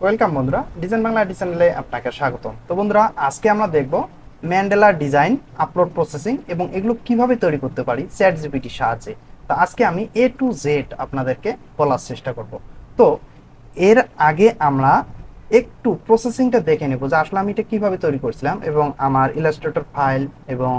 Welcome বন্ধুরা, design Bangla চ্যানেলে আপনাকে স্বাগতম। তো বন্ধুরা, আজকে আমরা দেখব ম্যান্ডেলা ডিজাইন, আপলোড প্রসেসিং এবং এগুলো কিভাবে তৈরি করতে পারি চ্যাট জিপিটির সাহায্যে। তো আজকে আমি এ টু জেড আপনাদেরকে বলার চেষ্টা করব। তো এর আগে আমরা একটু প্রসেসিংটা দেখে নেব যে আসলে আমি এটা কিভাবে তৈরি করছিলাম এবং আমার ইলাস্ট্রেটর ফাইল এবং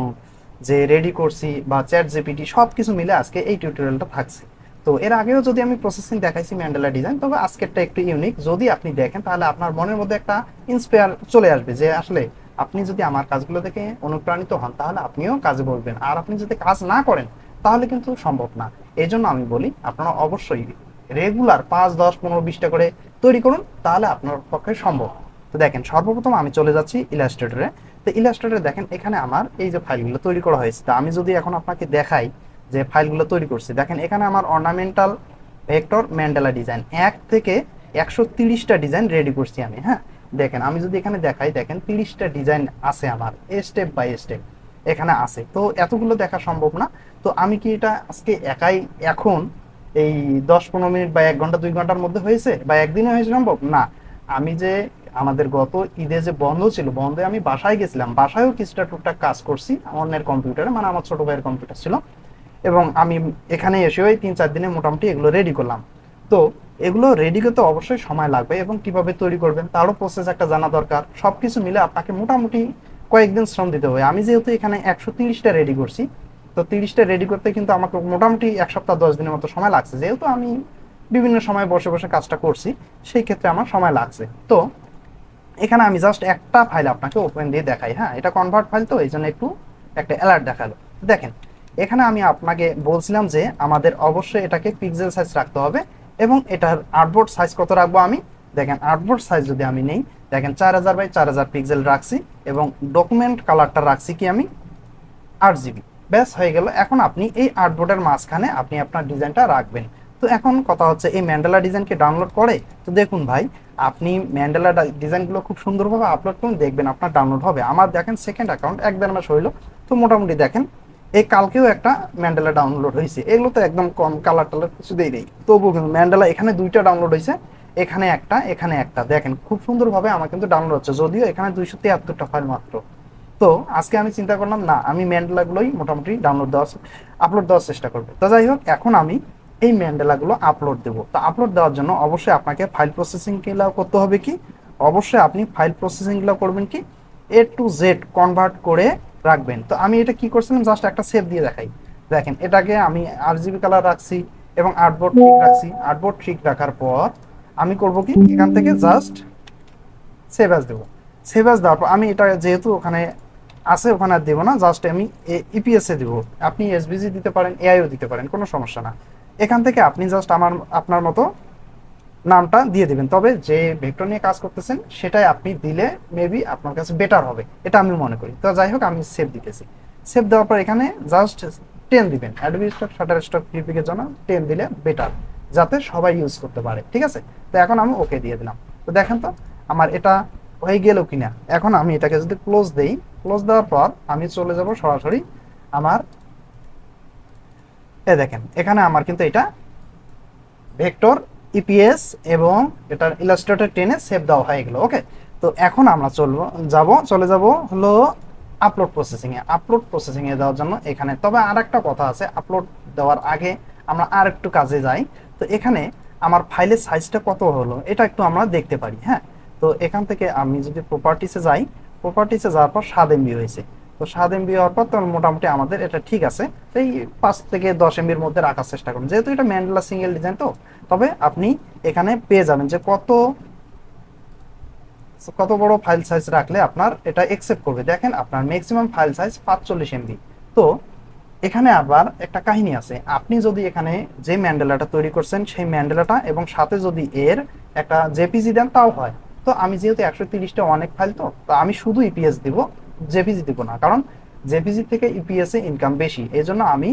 যে রেডি করছি বা চ্যাট জিপিটি সব কিছু মিলে আজকে এই টিউটোরিয়ালটা থাকছে। তো এর আগেও যদি আমি প্রসেসিং দেখাইছি ম্যান্ডেলা ডিজাইন, তবে আজকেরটা একটু ইউনিক। যদি আপনি দেখেন তাহলে আপনার মনের মধ্যে একটা ইন্সপায়ার চলে আসবে যে আসলে আপনি যদি আমার কাজগুলো দেখে অনুপ্রাণিত হন তাহলে আপনিও কাজে বলবেন, আর আপনি যদি কাজ না করেন তাহলে কিন্তু সম্ভব না। এই জন্য আমি বলি আপনারা অবশ্যই রেগুলার 5, 10, 15, 20টা করে তৈরি করুন, তাহলে আপনার পক্ষে সম্ভব। তো দেখেন, সর্বপ্রথম আমি চলে যাচ্ছি ইলাস্ট্রেটরে। তো ইলাস্ট্রেটরে দেখেন এখানে আমার এই যে ফাইলগুলো তৈরি করা হয়েছে। তা আমি যদি এখন আপনাকে দেখাই যে ফাইলগুলো তৈরি করছি, দেখেন এখানে আমার অর্নামেন্টাল ভেক্টর ম্যান্ডেলা ডিজাইন 1 থেকে 130টা ডিজাইন রেডি করছি আমি। হ্যাঁ, দেখেন আমি যদি এখানে দেখাই, দেখেন 30টা ডিজাইন আছে আমার, স্টেপ বাই স্টেপ এখানে আছে। তো এতগুলো দেখা সম্ভব না। তো আমি কি এটা আজকে একাই এখন এই 10-15 মিনিট বা 1 ঘন্টা 2 ঘন্টার মধ্যে হয়েছে বা একদিনে হয়েছে সম্ভব না। আমি যে আমাদের গত ঈদে যে বন্ধ ছিল, বন্ধে আমি বাসায় গেছিলাম, বাসায়ও কিছুটা টুকটাক কাজ করছি অন্যের কম্পিউটারে, মানে আমার ছোট ভাইয়ের কম্পিউটার ছিল, এবং আমি এখানে এসে ওই 3-4 দিনে মোটামুটি এগুলো রেডি করলাম। তো এগুলো রেডি করতে অবশ্যই সময় লাগবে এবং কিভাবে তৈরি করবেন তারও প্রসেস একটা জানা দরকার। সব কিছু মিলে আপনাকে মোটামুটি কয়েকদিন শ্রম দিতে হবে। আমি যেহেতু এখানে 130টা রেডি করছি, তো 30টা রেডি করতে কিন্তু আমাকে মোটামুটি 1 সপ্তাহ 10 দিনের মতো সময় লাগছে, যেহেতু আমি বিভিন্ন সময় বসে বসে কাজটা করছি, সেই ক্ষেত্রে আমার সময় লাগছে। তো এখানে আমি জাস্ট একটা ফাইল আপনাকে ওপেন দিয়ে দেখাই। হ্যাঁ, এটা কনভার্ট ফাইল, তো এই জন্য একটু একটা অ্যালার্ট দেখালো। দেখেন এখানে আমি আপনাকে বলছিলাম যে আমাদের অবশ্যই এটাকে পিক্সেল সাইজ রাখতে হবে এবং এটার আর্টবোর্ড সাইজ কত রাখবো আমি, দেখেন আর্টবোর্ড সাইজ যদি আমি নেই, দেখেন 4000 বাই 4000 পিক্সেল রাখছি এবং ডকুমেন্ট কালারটা রাখছি কি আমি 8 জিবি। ব্যাস হয়ে গেল। এখন আপনি এই আর্টবোর্ডের মাঝখানে আপনি আপনার ডিজাইনটা রাখবেন। তো এখন কথা হচ্ছে এই ম্যান্ডেলা ডিজাইনকে ডাউনলোড করে। তো দেখুন ভাই, আপনি ম্যান্ডেলা ডিজাইনগুলো খুব সুন্দরভাবে আপলোড করুন, দেখবেন আপনার ডাউনলোড হবে। আমার দেখেন সেকেন্ড অ্যাকাউন্ট 1-1.5 মাস হইলো, তো মোটামুটি দেখেন এই কালকেও একটা ম্যান্ডেলা ডাউনলোড হয়েছে। এগুলো তো একদম কম, কালার টালার কিছু দেই নেই, তবুও কিন্তু ম্যান্ডেলা এখানে 2টা ডাউনলোড হয়েছে, এখানে একটা এখানে একটা, দেখেন খুব সুন্দরভাবে আমার কিন্তু ডাউনলোড হচ্ছে, যদিও এখানে 273টা ফাইল মাত্র। তো আজকে আমি চিন্তা করলাম না, আমি ম্যান্ডেলাগুলোই মোটামুটি আপলোড দেওয়ার চেষ্টা করবো। তো যাই হোক, এখন আমি এই ম্যান্ডেলাগুলো আপলোড দেবো। তো আপলোড দেওয়ার জন্য অবশ্যই আপনাকে ফাইল প্রসেসিংগুলো করতে হবে কি, অবশ্যই আপনি ফাইল প্রসেসিংগুলো করবেন কি এ টু জেড কনভার্ট করে রাখবেন। তো আমি এটা কি করছিলাম, জাস্ট একটা সেভ দিয়ে দেখাই। দেখেন এটাকে আমি RGB কালার রাখছি এবং আর্টবোর্ড ঠিক রাখছি। আর্টবোর্ড ঠিক রাখার পর আমি করব কি, এখান থেকে জাস্ট সেভ অ্যাজ দেবো। সেভ অ্যাজ দেওয়ার পর আমি এটা যেহেতু ওখানে আছে, ওখানে আর দেবো না, জাস্ট আমি ইপিএসে দেবো। আপনি এসবিজি দিতে পারেন, এআইও দিতে পারেন, কোনো সমস্যা না। এখান থেকে আপনি জাস্ট আপনার মতো নামটা দিয়ে দিবেন, তবে যে ভেক্টর নিয়ে কাজ করতেছেন সেটাই আপনি দিলে মেবি আপনার কাছে বেটার হবে, এটা আমি মনে করি। তো যাই হোক, আমি সেভ দিতেছি। সেভ দেওয়ার পর এখানে জাস্ট 10 দিবেন, অ্যাডোবি স্টক, শাটারস্টক, ফ্লিপিকের জন্য 10 দিলে বেটার, যাতে সবাই ইউজ করতে পারে। ঠিক আছে, তো এখন আমি ওকে দিয়ে দিলাম। তো দেখেন তো আমার এটা হয়ে গেল কিনা। এখন আমি এটাকে যদি ক্লোজ দেই, ক্লোজ দেওয়ার পর আমি চলে যাব সরাসরি আমার, দেখেন এখানে আমার কিন্তু এটা ভেক্টর ইপিএস এবং এটার ইলাস্ট্রেটর টেনে সেভ দেওয়া হয়ে গেল। ওকে, তো এখন আমরা চলে যাব হলো আপলোড প্রসেসিংয়ে। আপলোড প্রসেসিংয়ে দেওয়ার জন্য এখানে, তবে আর একটা কথা আছে, আপলোড দেওয়ার আগে আমরা আর একটু কাজে যাই। তো এখানে আমার ফাইলের সাইজটা কত হলো এটা একটু আমরা দেখতে পারি। হ্যাঁ, তো এখান থেকে আমি যদি প্রপার্টিসে যাই, প্রপার্টিসে যাওয়ার পর 7 MB হয়েছে। তো 7 MB হওয়ার পর তখন মোটামুটি আমাদের এটা ঠিক আছে। এই 5 থেকে 10 MBর মধ্যে রাখার চেষ্টা করুন, যেহেতু এটা ম্যান্ডেলা সিঙ্গেল ডিজাইন। তো তবে আপনি এখানে পেয়ে যাবেন যে কত বড় ফাইল সাইজ রাখলে আপনার এটা একসেপ্ট করবে। দেখেন আপনার ম্যাক্সিমাম ফাইল সাইজ 45 MB। তো এখানে আবার একটা কাহিনী আছে, আপনি যদি এখানে যে ম্যান্ডেলাটা তৈরি করছেন সেই ম্যান্ডেলাটা এবং সাথে যদি এর একটা জেপিজি দেন তাও হয়। তো আমি যেহেতু 130টা অনেক ফাইল, তো আমি শুধু ইপিএস দিব, জেপিজি দিব না, কারণ জেপিজি থেকে ইপিএস এ ইনকাম বেশি। এই জন্য আমি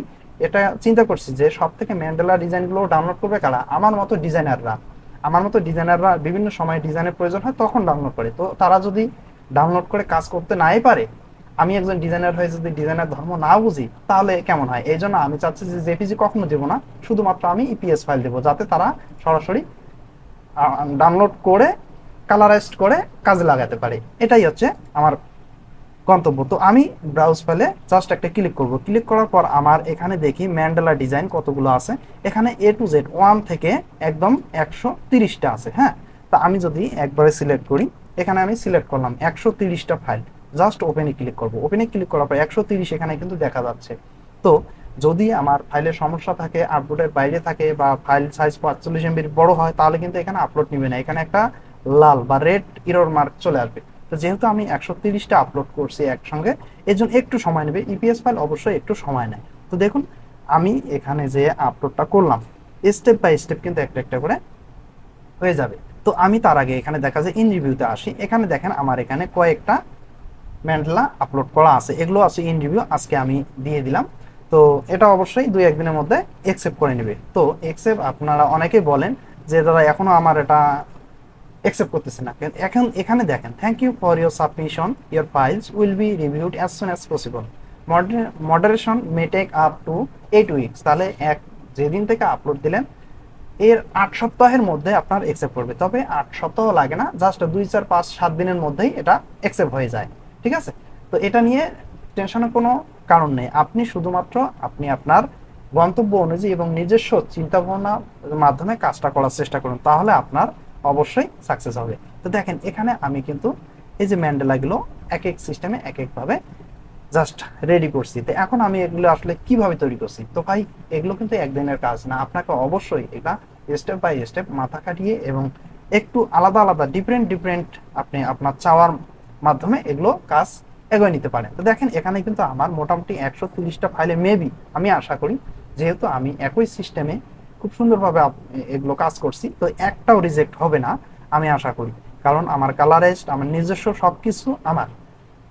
এটা চিন্তা করছি যে সব থেকে ম্যান্ডেলা ডিজাইনগুলো ডাউনলোড করবে কারা, আমার মতো ডিজাইনাররা বিভিন্ন সময় ডিজাইনের প্রয়োজন হয় তখন ডাউনলোড করে। তো তারা যদি ডাউনলোড করে কাজ করতে নাই পারে, আমি একজন ডিজাইনার হয়ে যদি ডিজাইনার ধর্ম না বুঝি তাহলে কেমন হয়। এই জন্য আমি চাচ্ছি যে জেপিজি কখনো দেবো না, শুধুমাত্র আমি ইপিএস ফাইল দেবো, যাতে তারা সরাসরি ডাউনলোড করে কালারাইজড করে কাজে লাগাতে পারি। এটাই হচ্ছে আমার গন্তব্য। তো আমি ব্রাউজ ফাইলে জাস্ট একটা ক্লিক করব। ক্লিক করার পর আমার এখানে দেখি ম্যান্ডেলা ডিজাইন কতগুলো আছে। এখানে A to Z 1 থেকে একদম 130টা আছে। হ্যাঁ, তা আমি যদি একবারে সিলেক্ট করি, এখানে আমি সিলেক্ট করলাম 130টা ফাইল, জাস্ট ওপেনে ক্লিক করব। ওপেনে ক্লিক করার পর 130 এখানে কিন্তু দেখা যাচ্ছে। তো যদি আমার ফাইলের সমস্যা থাকে, আপলোডের বাইরে থাকে, বা ফাইল সাইজ 45 MB বড় হয়, তাহলে কিন্তু এখানে আপলোড নেবে না, এখানে একটা লাল বা রেড এরর মার্ক চলে আসবে। তো যেহেতু আমি 130টা আপলোড করছি একসঙ্গে, এর জন্য একটু সময় নেবে। ইপিএস ফাইল অবশ্যই একটু সময় নেয়। তো দেখুন আমি এখানে যে আপলোডটা করলাম, স্টেপ বাই স্টেপ কিন্তু একটা একটা করে হয়ে যাবে। তো আমি তার আগে এখানে দেখা যায় ইন রিভিউতে আসি। এখানে দেখেন আমার এখানে কয়েকটা ম্যান্ডেলা আপলোড করা আছে, এগুলো আছে ইন রিভিউ, আজকে আমি দিয়ে দিলাম। তো এটা অবশ্যই 2-1 দিনের মধ্যে অ্যাকসেপ্ট করে নেবে। তো অ্যাকসেপ্ট আপনারা অনেকেই বলেন যে দাদা এখনো আমার এটা অ্যাকসেপ্ট করতেছে না। এখন এখানে দেখেন, thank you for your submission, your files will be reviewed as soon as possible, moderation may take up to 8 weeks. তাহলে যেদিন থেকে আপলোড দিলেন এর 8 সপ্তাহের মধ্যে আপনার অ্যাকসেপ্ট করবে। তবে 8 সপ্তাহ লাগে না, জাস্ট 2, 4, 5, 7 দিনের মধ্যেই এটা অ্যাকসেপ্ট হয়ে যায়। ঠিক আছে, তো এটা নিয়ে টেনশনের কোনো কারণ নেই। আপনি শুধুমাত্র আপনি আপনার গন্তব্য অনুযায়ী এবং নিজস্ব চিন্তা ভাবনার মাধ্যমে কাজটা করার চেষ্টা করুন, তাহলে আপনার অবশ্যই সাকসেস হবে। তো দেখেন এখানে আমি কিন্তু এই যে ম্যান্ডেলাগুলো এক এক সিস্টেমে এক একভাবে জাস্ট রেডি করছি। তো এখন আমি এগুলো আসলে কিভাবে তৈরি করছি, তো ভাই এগুলো কিন্তু একদিনের কাজ না, আপনাকে অবশ্যই এটা স্টেপ বাই স্টেপ মাথা খাটিয়ে এবং একটু আলাদা আলাদা ডিফারেন্ট আপনি আপনার চাওয়ার মাধ্যমে এগুলো কাজ এগিয়ে নিতে পারেন। তো দেখেন এখানে কিন্তু আমার মোটামুটি 130টা ফাইলে মেবি, আমি আশা করি যেহেতু আমি একই সিস্টেমে খুব সুন্দরভাবে এগুলো কাজ করছি, তো একটাও রিজেক্ট হবে না আমি আশা করি। কারণ আমার কালারাইজড, আমার নিজস্ব সবকিছু আমার,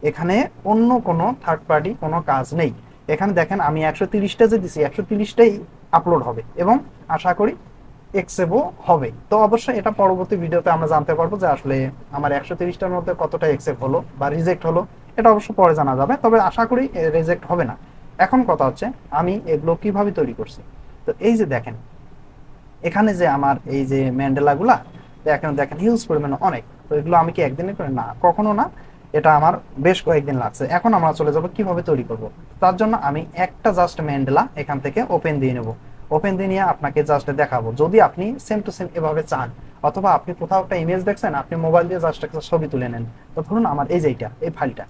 এখানে অন্য কোনো থার্ড পার্টি কোনো কাজ নেই। এখানে দেখেন আমি 130টা যে দিছি 130টাই আপলোড হবে এবং আশা করি এক্সেপও হবে। তো অবশ্যই এটা পরবর্তী ভিডিওতে আমরা জানতে পারবো যে আসলে আমার 130টার মধ্যে কতটা এক্সেপ্ট হলো বা রিজেক্ট হলো, এটা অবশ্য পরে জানা যাবে। তবে আশা করি রিজেক্ট হবে না। এখন কথা হচ্ছে আমি এগুলো কিভাবে তৈরি করছি। তো এই যে দেখেন এখানে যে আমার এই যে ম্যান্ডেলাগুলা দেখেন দেখেন হিউজ পরিমাণে অনেক। তো এগুলো আমি কি একদিনে করে না, কখনো না, এটা আমার বেশ কয়েকদিন লাগছে। এখন আমরা চলে যাব কিভাবে তৈরি করব। তার জন্য আমি একটা জাস্ট ম্যান্ডেলা এখান থেকে ওপেন দিয়ে নেব। ওপেন দিয়ে নিয়ে আপনাকে জাস্ট দেখাবো। যদি আপনি সেম টু সেম এভাবে চান, অথবা আপনি কোথাও একটা ইমেজ দেখছেন, আপনি মোবাইল দিয়ে জাস্ট একটা ছবি তুলে নেন। তো ধরুন আমার এই যে এই ফাইলটা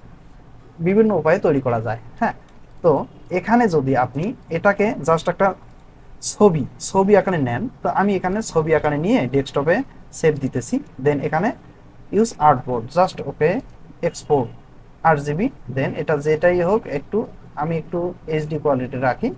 বিভিন্ন উপায়ে তৈরি করা যায়। হ্যাঁ, তো এখানে যদি আপনি এটাকে জাস্ট একটা ছবি আকারে নেন, তো আমি এখানে ছবি আকারে নিয়ে ডেস্কটপে সেভ দিতেছি। দেন এখানে use artboard, just okay export RGB। দেন এটা যেটাই হোক একটু আমি একটু HD কোয়ালিটি রাখি।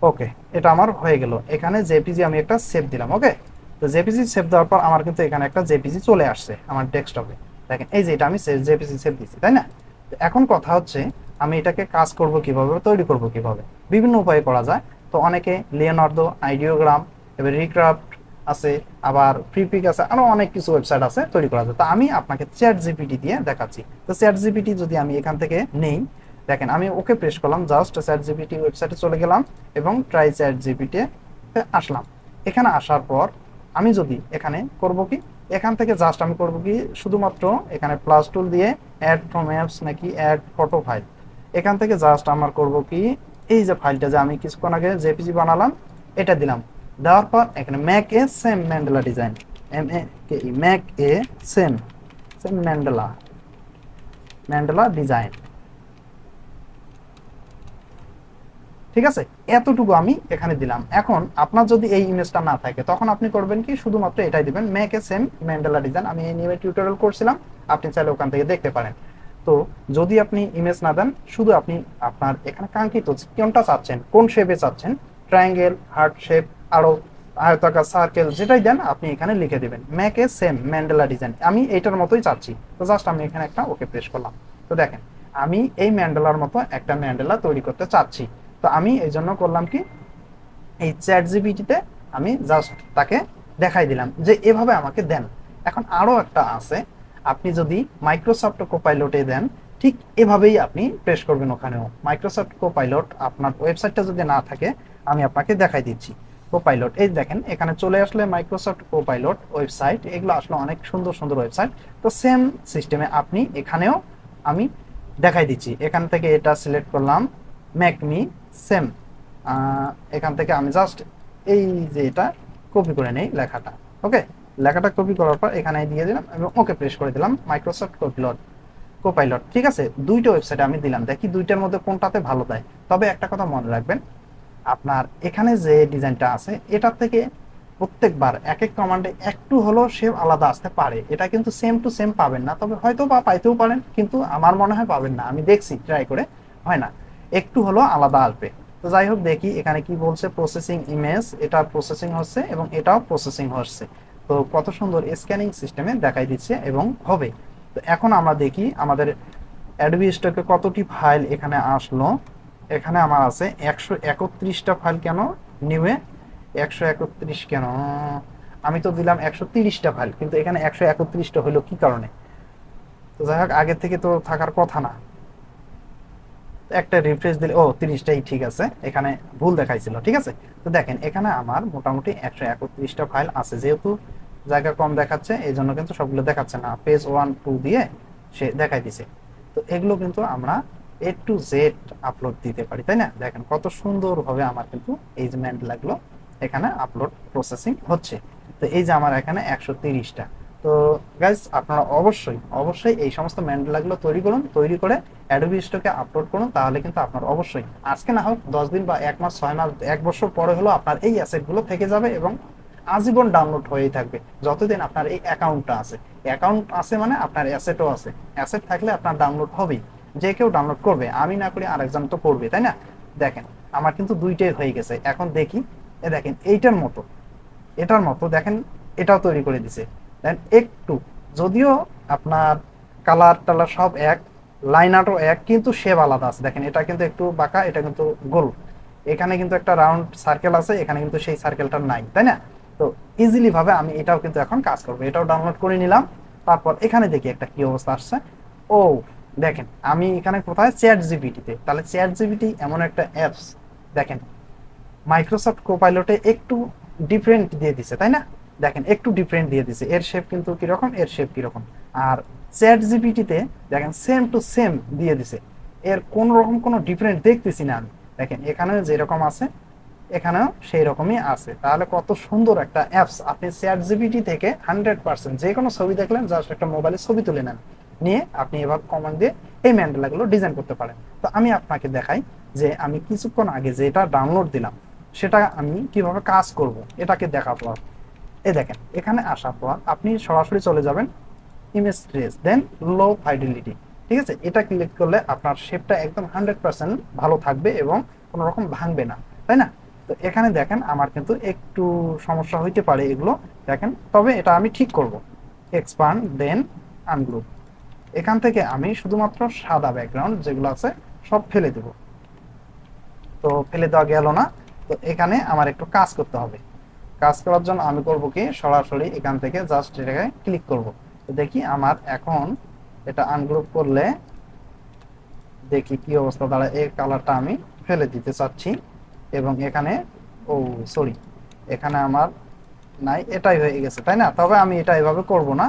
ওকে, এটা আমার হয়ে গেল। এখানে জেপিজি আমি একটা সেভ দিলাম। ওকে, তো জেপিজি সেভ দেওয়ার পর আমার কিন্তু এখানে একটা জেপিজি চলে আসছে আমার ডেস্কটপে। দেখেন এই যে এটা আমি জেপিজি সেভ দিচ্ছি, তাই না? তো এখন কথা হচ্ছে আমি এটাকে কাজ করব কিভাবে, তৈরি করব কিভাবে। বিভিন্ন উপায়ে করা যায়। তো অনেকে লিওনার্দো, আইডিওগ্রাম, এবার রিক্রাফট আছে, আবার ফ্রিপিক আছে, আরো অনেক কিছু ওয়েবসাইট আছে তৈরি করা যায়। তো আমি আপনাকে চ্যাট জিপিটি দিয়ে দেখাচ্ছি। তো চ্যাট জিপিটি যদি আমি এখান থেকে নেই, দেখেন আমি ওকে প্রেস করলাম, জাস্ট চ্যাট জিপিটি ওয়েবসাইটে চলে গেলাম এবং ট্রাই চ্যাট জিপিটি আসলাম। এখানে আসার পর আমি যদি এখানে করব কি, এখান থেকে জাস্ট আমি করব কি, শুধুমাত্র এখানে প্লাস টুল দিয়ে অ্যাড ফ্রম অ্যাপস নাকি অ্যাড ফটো ফাইল, এখান থেকে জাস্ট আমার করব কি, এই যে ফাইলটা যে আমি কিছুক্ষণ আগে জেপিজি বানালাম এটা দিলাম। দেওয়ার পর এখানে ম্যাক এ সেম ম্যান্ডেলা ডিজাইন, ম্যাক এ সেম ম্যান্ডেলা ডিজাইন। ঠিক আছে, এতটুকু আমি এখানে দিলাম। এখন আপনার যদি এই ইমেজটা না থাকে, তখন আপনি করবেন কি, শুধুমাত্র এটাই দিবেন, make a same Mandela design. আমি এই নিয়ে টিউটোরিয়াল করছিলাম, আপনি চাইলে ওখান থেকে দেখতে পারেন। তো যদি আপনি ইমেজ না দেন, শুধু আপনি আপনার এখানে কাঙ্ক্ষিত কোনটা চাচ্ছেন, কোন শেপে চাচ্ছেন, ট্রায়াঙ্গেল, হার্ট শেপ, আরো আয়তাকার, সার্কেল, যেটাই দেন আপনি এখানে লিখে দিবেন make a same Mandela design. আমি এইটার মতোই চাচ্ছি, তো জাস্ট আমি এখানে একটা ওকে প্রেস করলাম। তো দেখেন আমি এই ম্যান্ডেলার মতো একটা ম্যান্ডেলা তৈরি করতে চাচ্ছি। তো আমি এই জন্য করলাম কি, এই চ্যাট জিপিটিতে আমি জাস্ট তাকে দেখাই দিলাম যে এভাবে আমাকে দেন। এখন আরো একটা আছে, আপনি যদি মাইক্রোসফট কোপাইলটে দেন, ঠিক এভাবেই আপনি প্রেস করবেন। ওখানেও মাইক্রোসফট কোপাইলট আপনার ওয়েবসাইটটা যদি না থাকে, আমি আপনাকে দেখাই দিচ্ছি। কোপাইলট, এই দেখেন এখানে চলে আসলে মাইক্রোসফট কোপাইলট ওয়েবসাইট, এগুলো আসলে অনেক সুন্দর সুন্দর ওয়েবসাইট। তো সেম সিস্টেমে আপনি এখানেও আমি দেখাই দিচ্ছি। এখান থেকে এটা সিলেক্ট করলাম, মেক মি সেম, এখান থেকে আমি জাস্ট এই যে এটা কপি করে নেই লেখাটা। ওকে, লেখাটা কপি করার পর এখানে দিয়ে দিলাম এবং ওকে প্রেস করে দিলাম, মাইক্রোসফট কোপাইলট। ঠিক আছে, দুইটা ওয়েবসাইটে আমি দিলাম, দেখি দুইটার মধ্যে কোনটাতে ভালো দেয়। তবে একটা কথা মনে রাখবেন, আপনার এখানে যে ডিজাইনটা আছে এটার থেকে প্রত্যেকবার এক এক কমান্ডে একটু হলেও শেপ আলাদা আসতে পারে। এটা কিন্তু সেম টু সেম পাবেন না, তবে হয়তো বা পাইতেও পারেন, কিন্তু আমার মনে হয় পাবেন না, আমি দেখছি ট্রাই করে, হয় না, একটু হলেও আলাদা আসবে। তো যাই হোক, দেখি এখানে কি বলছে, প্রসেসিং ইমেজ, এটা প্রসেসিং হচ্ছে এবং এটাও প্রসেসিং হচ্ছে। তো কত সুন্দর স্ক্যানিং সিস্টেমে দেখাই দিচ্ছে এবং হবে। তো এখন আমরা দেখি আমাদের অ্যাডোবি স্টকে কতটি ফাইল এখানে আসলো। এখানে আমার আছে 131টা ফাইল। কেন নিউয়ে 131 কেন, আমি তো দিলাম 130টা ফাইল, কিন্তু এখানে 131টা হলো কি কারণে? তো যাই হোক, আগের থেকে তো থাকার কথা না, একটা রিফ্রেশ দিলে ও 30টাই ঠিক আছে, এখানে ভুল দেখাইছিল। ঠিক আছে, তো দেখেন এখানে আমার মোটামুটি 131টা ফাইল আছে। যেহেতু জায়গা কম দেখাচ্ছে এই জন্য কিন্তু সবগুলো দেখাচ্ছে না, পেজ 1 2 দিয়ে সে দেখাই দিছে। তো এগুলো কিন্তু আমরা A to Z আপলোড দিতে পারি, তাই না? দেখেন কত সুন্দরভাবে আমার কিন্তু এই যে ম্যান্ডেলাগুলো এখানে আপলোড প্রসেসিং হচ্ছে। তো এই যে আমার এখানে 130টা। তো গাইজ, আপনারা অবশ্যই অবশ্যই এই সমস্ত ম্যান্ডেলাগুলো তৈরি করুন, তৈরি করে অ্যাডোবি স্টকে আপলোড করুন। তাহলে কিন্তু আপনার অবশ্যই আজকে না হোক 10 দিন বা 1 মাস 6 মাস 1 বছর পরে হলো আপনার এই অ্যাসেটগুলো থেকে যাবে এবং আজীবন ডাউনলোড হয়েই থাকবে যতদিন আপনার এই অ্যাকাউন্টটা আছে। অ্যাকাউন্ট আছে মানে আপনার অ্যাসেটও আছে, অ্যাসেট থাকলে আপনার ডাউনলোড হবেই, যে কেউ ডাউনলোড করবে, আমি না করি আরেকজন তো করবে, তাই না? দেখেন আমার কিন্তু দুইটাই হয়ে গেছে। এখন দেখি, এ দেখেন এইটার মতো, এটার মতো দেখেন এটাও তৈরি করে দিছে। দেন একটু, যদিও আপনার কালার টালার সব এক, লাইন আর্টও এক, কিন্তু শেপ আলাদা আছে। দেখেন এটা কিন্তু একটু বাঁকা, এটা কিন্তু গোল, এখানে কিন্তু একটা রাউন্ড সার্কেল আছে, এখানে কিন্তু সেই সার্কেলটা নাই, তাই না? তো ইজিলি ভাবে আমি এটাও কিন্তু এখন কাজ করবো। এটাও ডাউনলোড করে নিলাম, তারপর এখানে দেখি একটা কি অবস্থা আসছে। ও দেখেন, আমি এখানে কোথায়, চ্যাট জিপিটিতে। তাহলে চ্যাট জিপিটি এমন একটা অ্যাপস, দেখেন মাইক্রোসফট কোপাইলটে একটু ডিফারেন্ট দিয়ে দিছে, তাই না? দেখেন একটু ডিফারেন্ট দিয়ে দিছে, এর শেপ কিন্তু কিরকম, এর শেপ কিরকম। আর চ্যাট জিপিটিতে দেখেন সেম টু সেম দিয়ে দিছে, এর কোন রকম কোনো ডিফারেন্ট দেখতেছি না আমি। দেখেন এখানেও যেরকম আছে এখানেও সেই রকমই আছে। তাহলে কত সুন্দর একটা অ্যাপস। আপনি চ্যাট জিপিটি থেকে 100% যে কোনো ছবি দেখলেন, জাস্ট একটা মোবাইলে ছবি তুলে নেন, নিয়ে আপনি এবার কমান্ড দিয়ে এই ম্যান্ডেলাগুলো ডিজাইন করতে পারেন। তো আমি আপনাকে দেখাই যে আমি কিছুক্ষণ আগে যেটা ডাউনলোড দিলাম সেটা আমি কিভাবে কাজ করব, এটাকে দেখাবো। এই দেখেন এখানে আসার পর আপনি সরাসরি চলে যাবেন ইমেজ ট্রেস, দেন লো ফাইডেলিটি। ঠিক আছে, এটা ক্লিক করলে আপনার শেপটা একদম 100% ভালো থাকবে এবং কোনো রকম ভাঙবে না, তাই না? তো এখানে দেখেন আমার কিন্তু একটু সমস্যা হইতে পারে এগুলো, দেখেন, তবে এটা আমি ঠিক করব। এক্সপান্ড দেন আনগ্রুপ, এখান থেকে আমি শুধুমাত্র সাদা ব্যাকগ্রাউন্ড যেগুলো আছে সব ফেলে দেব। তো ফেলে দেওয়া গেল না, তো এখানে আমার একটু কাজ করতে হবে। কাজ করার জন্য আমি করব কি, সরাসরি এখান থেকে জাস্ট এটাকে ক্লিক করব। তো দেখি আমার এখন এটা আনগ্রুপ করলে দেখি কি অবস্থা দাঁড়ায়। এই কালারটা আমি ফেলে দিতে চাচ্ছি এবং এখানে, ও সরি, এখানে আমার নাই, এটাই হয়ে গেছে, তাই না? তবে আমি এটা এভাবে করব না,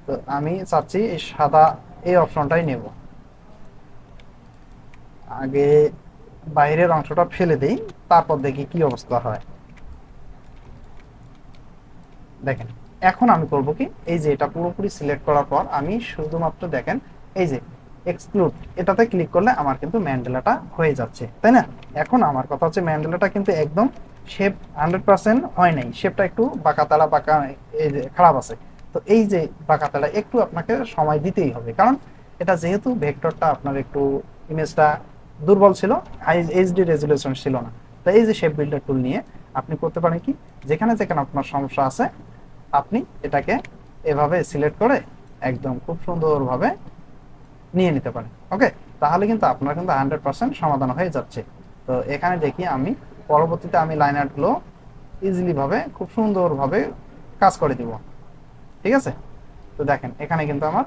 তো আমি চাচ্ছি এই সাদা এই অপশনটাই নেব। আগে বাইরের অংশটা ফেলে দেই, তারপর দেখি কি অবস্থা হয়। দেখেন এখন আমি করব কি, এই যে এটা পুরোপুরি সিলেক্ট করার পর আমি শুধুমাত্র দেখেন এই যে এক্সক্লুড, এটাতে ক্লিক করলে আমার কিন্তু ম্যান্ডেলাটা হয়ে যাচ্ছে, তাই না? এখন আমার কথা হচ্ছে ম্যান্ডেলাটা কিন্তু একদম শেপ 100% হয় নাই, শেপটা একটু বাঁকাতালা বাঁকা, এই যে খারাপ আছে। তো এই যে বাঁকাতালা একটু আপনাকে সময় দিতেই হবে, কারণ এটা যেহেতু ভেক্টরটা আপনার একটু ইমেজটা দুর্বল ছিল, হাই এইচডি রেজুলেশন ছিল না। তো এই যে শেপ বিল্ডার টুল নিয়ে আপনি করতে পারেন কি, যেখানে যেখানে আপনার সমস্যা আছে আপনি এটাকে এভাবে সিলেক্ট করে একদম খুব সুন্দরভাবে নিয়ে নিতে পারেন। ওকে, তাহলে কিন্তু আপনার কিন্তু 100% সমাধান হয়ে যাচ্ছে। তো এখানে দেখি আমি পরবর্তীতে আমি লাইন আর্টগুলো ইজিলি ভাবে খুব সুন্দরভাবে কাজ করে দিব। ঠিক আছে, তো দেখেন এখানে কিন্তু আমার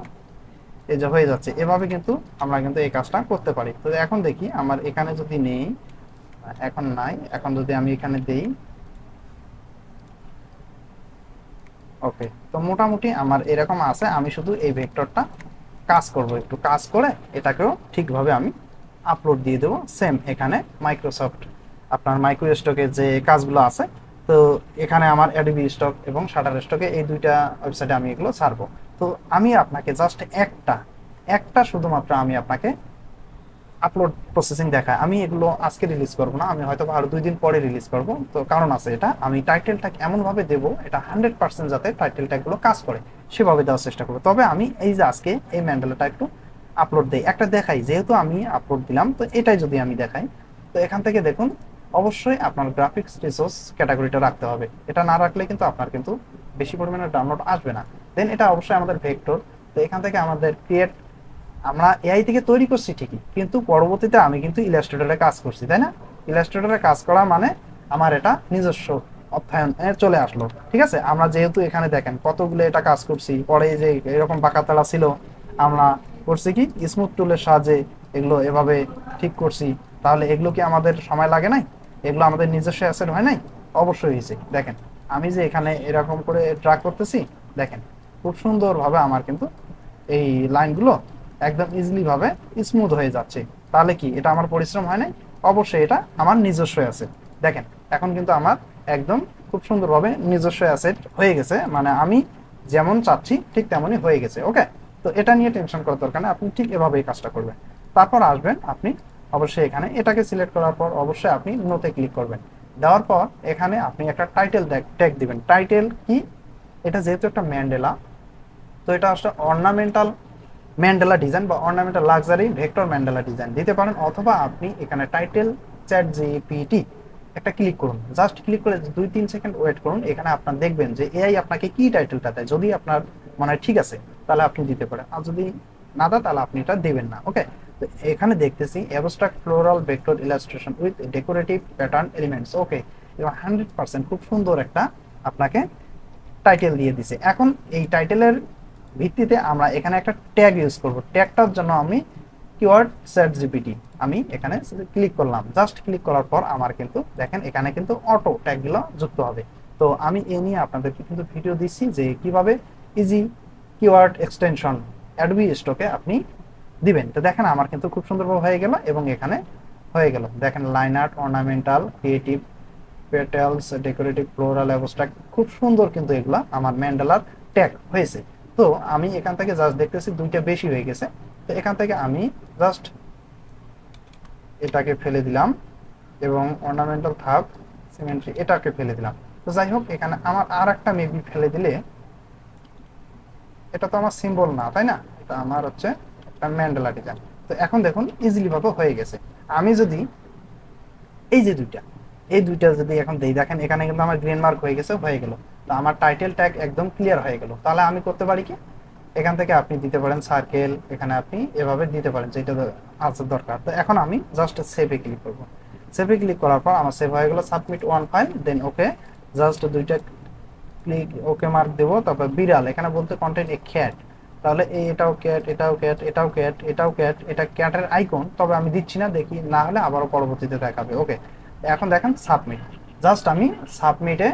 এই যে হয়ে যাচ্ছে। এভাবে কিন্তু আমরা কিন্তু এই কাজটা করতে পারি। তো এখন দেখি আমার এখানে যদি নেই, এখন নাই, এখন যদি আমি এখানে দেই, ওকে, তো মোটামুটি আমার এরকম আছে। আমি শুধু এই ভেক্টরটা কাজ করব, একটু কাজ করে এটাকেও ঠিকভাবে আমি আপলোড দিয়ে দেবো সেম এখানে মাইক্রোসফট আপনার মাইক্রো স্টকে যে কাজগুলো আছে। তো এখানে আমার অ্যাডোবি স্টক এবং শাটার স্টকে এই দুইটা ওয়েবসাইটে আমি এগুলো ছাড়বো। তো আমি আপনাকে জাস্ট একটা একটা শুধুমাত্র আমি আপনাকে আপলোড প্রসেসিং দেখায়। আমি এগুলো আজকে রিলিজ করব না, আমি হয়তো আরো 2 দিন পরে রিলিজ করব। তো কারণ আছে, এটা আমি টাইটেলটা এমন ভাবে দেব, এটা 100% যাতে টাইটেলটা গুলো কাজ করে সেভাবে দেওয়ার চেষ্টা করব। তবে আমি এই যে আজকে এই ম্যান্ডেলাটা একটু আপলোড দেই, একটা দেখাই, যেহেতু আমি আপলোড দিলাম তো এটাই যদি আমি দেখাই। তো এখান থেকে দেখুন, অবশ্যই আপনার গ্রাফিক্স রিসোর্স ক্যাটাগরিটা রাখতে হবে। এটা না রাখলে কিন্তু আপনার কিন্তু বেশি পরিমাণে ডাউনলোড আসবে না। দেন এটা অবশ্যই আমাদের ভেক্টর। তো এখান থেকে আমাদের ক্রিয়েট, আমরা এআই থেকে তৈরি করছি ঠিকই, কিন্তু পরবর্তীতে আমি কিন্তু ইলাস্ট্রেটরে কাজ করছি, তাই না? ইলাস্ট্রেটরে কাজ করা মানে আমার এটা নিজস্ব অধ্যয়ন চলে আসলো। ঠিক আছে, আমরা যেহেতু এখানে দেখেন কতগুলো এটা কাজ করছি, পরে যে এরকম বাঁকাতাড়া ছিল আমরা করছি কি স্মুথ টুলের সাহায্যে এগুলো এভাবে ঠিক করছি। তাহলে এগুলো কি আমাদের সময় লাগে নাই? এগুলো আমাদের নিজস্ব অ্যাসেট হয় নাই? অবশ্যই হয়েছে। দেখেন আমি যে এখানে এরকম করে ট্র্যাক করতেছি, দেখেন খুব সুন্দরভাবে আমার কিন্তু এই লাইনগুলো একদম ইজিলি ভাবে স্মুথ হয়ে যাচ্ছে। তাহলে কি এটা আমার পরিশ্রম হয় নাই? অবশ্যই এটা আমার নিজস্ব অ্যাসেট। দেখেন এখন কিন্তু আমার একদম খুব সুন্দরভাবে নিজস্ব অ্যাসেট হয়ে গেছে, মানে আমি যেমন চাচ্ছি ঠিক তেমনই হয়ে গেছে। ওকে, তো এটা নিয়ে টেনশন করার দরকার নেই, আপনি ঠিক এভাবেই কাজটা করবেন। তারপর আসবেন আপনি অবশ্যই এখানে এটাকে সিলেক্ট করার পর অবশ্যই আপনি নোতে ক্লিক করবেন। দেওয়ার পর এখানে আপনি একটা টাইটেল ট্যাগ দিবেন। টাইটেল কি? এটা যেহেতু একটা ম্যান্ডেলা, তো এটা আসলে অর্নামেন্টাল ম্যান্ডেলা ডিজাইন বা ornamental luxury vector Mandela design দিতে পারেন। অথবা আপনি এখানে টাইটেল চ্যাট জিপিটি একটা ক্লিক করুন, জাস্ট ক্লিক করে 2-3 সেকেন্ড ওয়েট করুন। এখানে আপনার দেখবেন যে এআই আপনাকে কি টাইটেলটা দেয়। যদি আপনার মনে হয় ঠিক আছে তাহলে আপনি দিতে পারেন, আর যদি না দেয় তাহলে আপনি এটা দেবেন না। ওকে, তো এখানে দেখতেছি abstract floral vector illustration with decorative pattern elements. Okay, এবং 100% খুব সুন্দর একটা আপনাকে টাইটেল দিয়ে দিছে। এখন এই টাইটেলের ভিত্তিতে আমরা এখানে একটা ট্যাগ ইউজ করব। ট্যাগটার জন্য আমি কিওয়ার্ড চ্যাট জিপিটি আমি এখানে ক্লিক করলাম। জাস্ট ক্লিক করার পর আমার কিন্তু দেখেন এখানে কিন্তু অটো ট্যাগগুলো যুক্ত হবে। তো আমি এ নিয়ে আপনাদেরকে কিন্তু ভিডিও দিচ্ছি যে কিভাবে ইজি কিওয়ার্ড এক্সটেনশন অ্যাডোবি স্টকে আপনি দিবেন। তো দেখেন আমার কিন্তু খুব সুন্দরভাবে হয়ে গেল এবং এখানে হয়ে গেল। দেখেন line art, ornamental, creative, petals, decorative, floral, abstract, খুব সুন্দর কিন্তু এগুলা আমার ম্যান্ডেলার ট্যাগ হয়েছে। তো আমি এখান থেকে জাস্ট দেখতেছি দুইটা বেশি হয়ে গেছে। তো এখান থেকে আমি জাস্ট এটাকে ফেলে দিলাম এবং অর্নামেন্টাল থাক সিমেন্ট্রি এটাকে ফেলে দিলাম। তো যাই হোক, এখানে আমার আর একটা মেবি ফেলে দিলে, এটা তো আমার সিম্বল না, তাই না? এটা আমার হচ্ছে একটা ম্যান্ডেলা ডিজাইন। তো এখন দেখুন ইজিলি ভাবে হয়ে গেছে। আমি যদি এই যে দুইটা, এই দুইটা যদি এখন দেই, দেখেন এখানে কিন্তু আমার গ্রিন মার্ক হয়ে গেছে, হয়ে গেল। তো আমার টাইটেল ট্যাগ একদম ক্লিয়ার হয়ে গেল। তাহলে আমি করতে পারি কি, এখান থেকে আপনি দিতে পারেন সার্কেল, এখানে আপনি এভাবে দিতে পারেন যেটা আছে দরকার। তো এখন আমি জাস্ট সেভে ক্লিক করব। সেভে ক্লিক করার পর আমার সেভ হয়ে গেল, সাবমিট ওয়ান ফাইল, দেন ওকে। জাস্ট দুইটা ক্লিক ওকে মার্ক দেবো। তারপর বিড়াল এখানে বলতে কন্টেন্ট এ ক্যাট, তাহলে এটাও ক্যাট, এটাও ক্যাট, এটাও ক্যাট, এটাও ক্যাট, এটা ক্যাটের আইকন, তবে আমি দিচ্ছি না, দেখি না হলে আবারও পরবর্তীতে দেখাবে। ওকে, এখন দেখেন সাবমিট, জাস্ট আমি সাবমিটে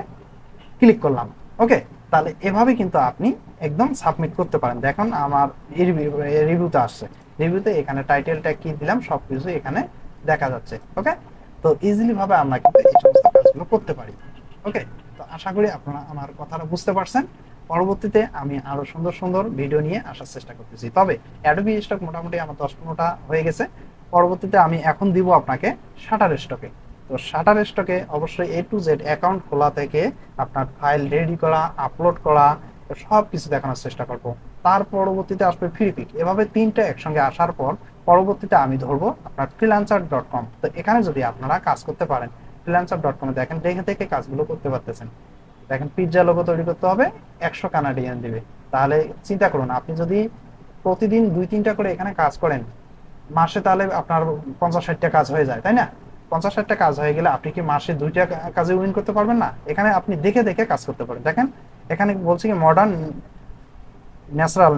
ক্লিক করলাম। ওকে, তাহলে এভাবে কিন্তু আপনি একদম সাবমিট করতে পারেন। দেখুন আমার রিভিউতে আসছে, রিভিউতে এখানে টাইটেল ট্যাগ কি দিলাম সবকিছু এখানে দেখা যাচ্ছে। ওকে, তো ইজিলি ভাবে আমরা কিন্তু এই সমস্ত কাজগুলো করতে পারি। ওকে, তো আশা করি আপনারা আমার কথাটা বুঝতে পারছেন। পরবর্তীতে আমি আরো সুন্দর সুন্দর ভিডিও নিয়ে আসার চেষ্টা করতেছি। তবে অ্যাডোবি স্টক মোটামুটি আমার 10-15টা হয়ে গেছে। পরবর্তীতে আমি এখন দিব আপনাকে শাটার স্টকে। তো শাটার স্টকে অবশ্যই এ টু জেড অ্যাকাউন্ট খোলা থেকে আপনার ফাইল রেডি করা, আপলোড করা, সব কিছু দেখানোর চেষ্টা করব। তার পরবর্তীতে আসবে ফ্রি পিক। এভাবে তিনটা একসঙ্গে আসার পর পরবর্তীতে আমি ধরবো আপনার freelancer.com। তো এখানে যদি আপনারা কাজ করতে পারেন, freelancer.com এ দেখেন দেখে দেখে কাজগুলো করতে পারতেছেন। দেখেন পিৎজা লোগো তৈরি করতে হবে, 100 কানাডিয়ান দিবে। তাহলে চিন্তা করুন, আপনি যদি প্রতিদিন 2-3টা করে এখানে কাজ করেন, মাসে তাহলে আপনার 50-60টা কাজ হয়ে যায়, তাই না? 50-60টা কাজ হয়ে গেলে আপনি কি মাসে 2টা কাজে উইন করতে পারবেন না? এখানে আপনি দেখে দেখে কাজ করতে পারেন। দেখেন এখানে বলছি কি মডার্ন ন্যাচারাল,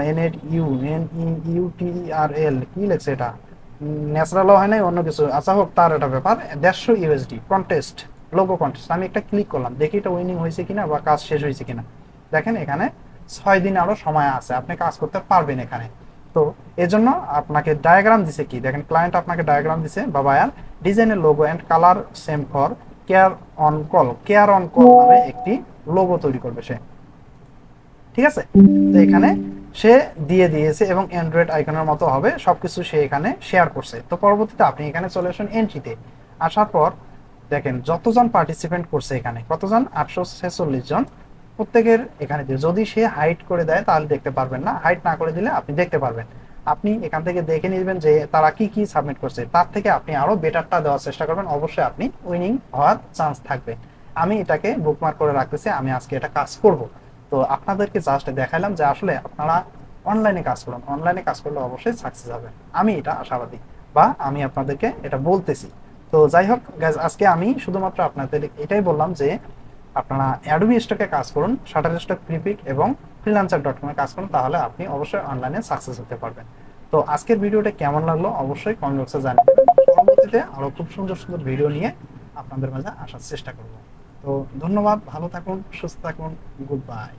NEUTRL কি লেখছে এটা, ন্যাচারালও হয় নাই অন্য কিছু, আচ্ছা হোক, তার এটা ব্যাপার। 150 ইউএসডি কন্টেস্ট, লোগো কন্টেস্ট। আমি একটা ক্লিক করলাম, দেখি এটা উইনিং হয়েছে কিনা বা কাজ শেষ হয়েছে কিনা। দেখেন এখানে 6 দিন আরো সময় আছে, আপনি কাজ করতে পারবেন এখানে। তো এজন্য আপনাকে ডায়াগ্রাম দিছে, কি দেখেন ক্লায়েন্ট আপনাকে ডায়াগ্রাম দিছে, বা বায়ার ডিজাইনের logo and colour same for care on call, care on call নামে একটি লোগো তৈরি করবে সে, ঠিক আছে। তো এখানে সে দিয়ে দিয়েছে এবং অ্যান্ড্রয়েড আইকনের মতো হবে, সবকিছু সে এখানে শেয়ার করছে। তো পরবর্তীতে আপনি এখানে চলে আসুন এন্ট্রিতে। আসার পর দেখেন যতজন পার্টিসিপেন্ট করছে, এখানে কতজন, 846 জন। প্রত্যেকের এখানে যদি সে হাইড করে দেয় তাহলে দেখতে পারবেন না, হাইড না করে দিলে আপনি দেখতে পারবেন। আপনি এখান থেকে দেখে নেবেন যে তারা কি কি সাবমিট করছে, তার থেকে আপনি আরো বেটারটা দেওয়ার চেষ্টা করবেন, অবশ্যই আপনি উইনিং হওয়ার চান্স থাকবে। আমি এটাকে বুকমার্ক করে রাখতেছি, আমি আজকে এটা কাজ করব। তো আপনাদেরকে জাস্ট দেখালাম যে আসলে আপনারা অনলাইনে কাজ করুন, অনলাইনে কাজ করলে অবশ্যই সাকসেস হবে, আমি এটা আশাবাদী, বা আমি আপনাদেরকে এটা বলতেছি। তো যাই হোক গাইজ, আজকে আমি শুধুমাত্র আপনাদের এটাই বললাম যে আপনারা অ্যাডোবি স্টকে কাজ করুন, শাটারস্টক, প্রিপিক এবং freelancer.com এ কাজ করুন, তাহলে আপনি অবশ্যই অনলাইনে সাকসেস হতে পারবেন। তো আজকের ভিডিওটা কেমন লাগলো অবশ্যই কমেন্ট বক্সে জানাবেন। পরবর্তীতে আরো খুব সুন্দর সুন্দর ভিডিও নিয়ে আপনাদের মাঝে আসার চেষ্টা করব। তো ধন্যবাদ, ভালো থাকুন, সুস্থ থাকুন, গুড বাই।